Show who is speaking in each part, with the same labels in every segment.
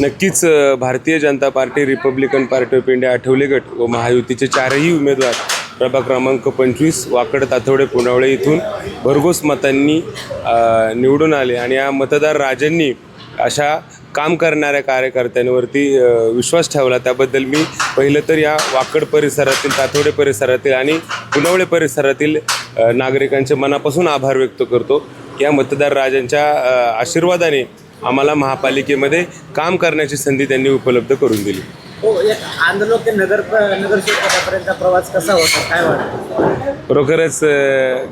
Speaker 1: नक्कीच Bharatiya Janata Party, Republican Party of India, Athawale गट व महायुतीचे चारही उमेदवार प्रभाग क्रमांक 25 वाकड, तातवडे, पुनावळे इथून भरघोस मतांनी निवडून आले आणि या मतदार राजांनी अशा काम करणाऱ्या कार्यकर्त्यांवरती विश्वास ठेवला. त्याबद्दल मी पहिलं तर या वाकड परिसरातील, तातवडे परिसरातील आणि पुनावळे परिसरातील नागरिकांचे मनापासून आभार व्यक्त करतो. या मतदार राजांच्या आशीर्वादाने आम्हाला महापालिकेमध्ये काम करण्याची संधी त्यांनी उपलब्ध करून दिली.
Speaker 2: हो, एक आंदोलन ते नगरसेवकापर्यंतचा प्रवास कसा होता, काय वाटतं?
Speaker 1: खरोखरच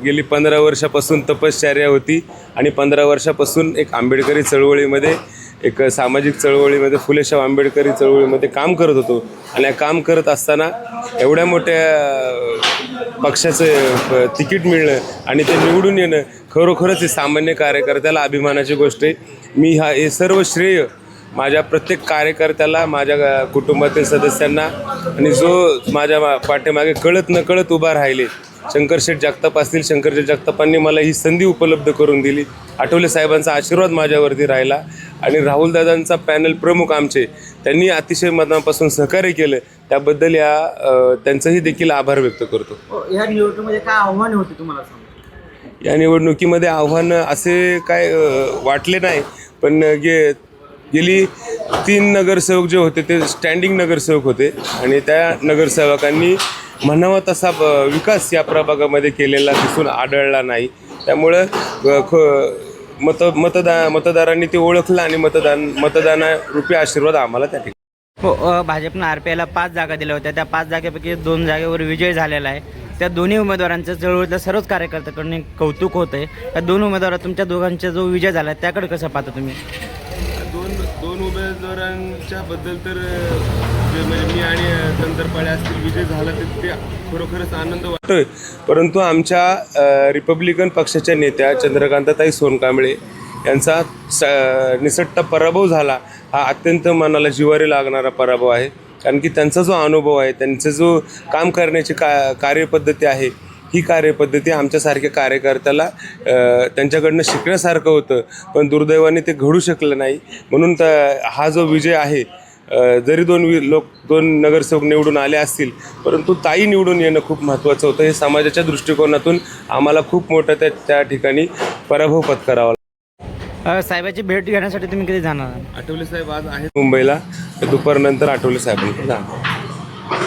Speaker 1: गेली 15 वर्षापासून तपश्चर्या होती आणि 15 वर्षापासून एक आंबेडकरी चळवळीमध्ये, एक सामाजिक चळवळीमध्ये, फुलेशाह आंबेडकरी चळवळीमध्ये काम करत होतो. आणि काम करत असताना एवढ्या मोठ्या पक्षाचं तिकीट मिळणं आणि ते निवडून येणं खरोखरच हे सामान्य कार्यकर्त्याला अभिमानाची गोष्ट आहे. मी हे सर्व श्रेय माझ्या प्रत्येक कार्यकर्त्याला, माझ्या कुटुंबातील सदस्यांना आणि जो माझ्या पाठीमागे कळत नकळत उभा राहिले, शंकरशेठ जगताप असतील, शंकरशेठ जगतापांनी मला ही संधी उपलब्ध करून दिली. आठवले साहेबांचा आशीर्वाद माझ्यावरती राहिला आणि राहुलदादांचा पॅनल प्रमुख आमचे, त्यांनी अतिशय मनापासून सहकार्य केलं. त्याबद्दल त्यांचंही देखील आभार व्यक्त करतो.
Speaker 2: या निवडणुकीमध्ये काय आव्हाने होती तुम्हाला सांगा?
Speaker 1: या निवडणुकीमध्ये आव्हानं असे काय वाटले नाही, पण गेली 3 नगरसेवक जे होते ते स्टँडिंग नगरसेवक होते आणि त्या नगरसेवकांनी म्हणावा तसा विकास या प्रभागामध्ये केलेला दिसून आढळला नाही. त्यामुळं मतदारांनी ते ओळखलं आणि मतदानारूपी आशीर्वाद आम्हाला त्या ठिकाणी.
Speaker 2: हो, भाजपनं RPIला 5 जागा दिल्या होत्या. त्या 5 जागेपैकी 2 जागेवर विजय झालेला आहे. त्या दोन्ही उमेदवारांचं चळवळीतल्या सर्वच कार्यकर्त्यांकडून कौतुक होतं आहे. त्या 2 उमेदवारात तुमच्या दोघांचा जो विजय झाला आहे त्याकडे कसं पाहता तुम्ही?
Speaker 1: दोन उमेदवारांच्या बद्दल तर म्हणजे मी आणि तंत्रपाळे असतील विजय झाला तर ते खरोखरच आनंद वाटतोय. परंतु आमच्या रिपब्लिकन पक्षाच्या नेत्या चंद्रकांताताई सोनकांबळे यांचा निसट्टा पराभव झाला हा अत्यंत मनाला जिव्हारी लागणारा पराभव आहे. कारण की त्यांचा जो अनुभव आहे, त्यांचं जो काम करण्याची कार्यपद्धती आहे, ही कार्यपद्धती आमच्यासारख्या कार्यकर्त्याला त्यांच्याकडनं शिकण्यासारखं होतं. पण दुर्दैवाने ते घडू शकलं नाही. म्हणून हा जो विजय आहे, जरी 2 नगरसेवक निवडून आले असतील, परंतु ताई निवडून येणं खूप महत्त्वाचं होतं. हे समाजाच्या दृष्टिकोनातून आम्हाला खूप मोठं त्या ठिकाणी पराभव पत्करावा.
Speaker 2: साहेबाची भेट घेण्यासाठी तुम्ही कधी जाणार?
Speaker 1: आठवले साहेब आज आहेत मुंबईला, दुपारनंतर आठवले साहेबांकडे जाणार.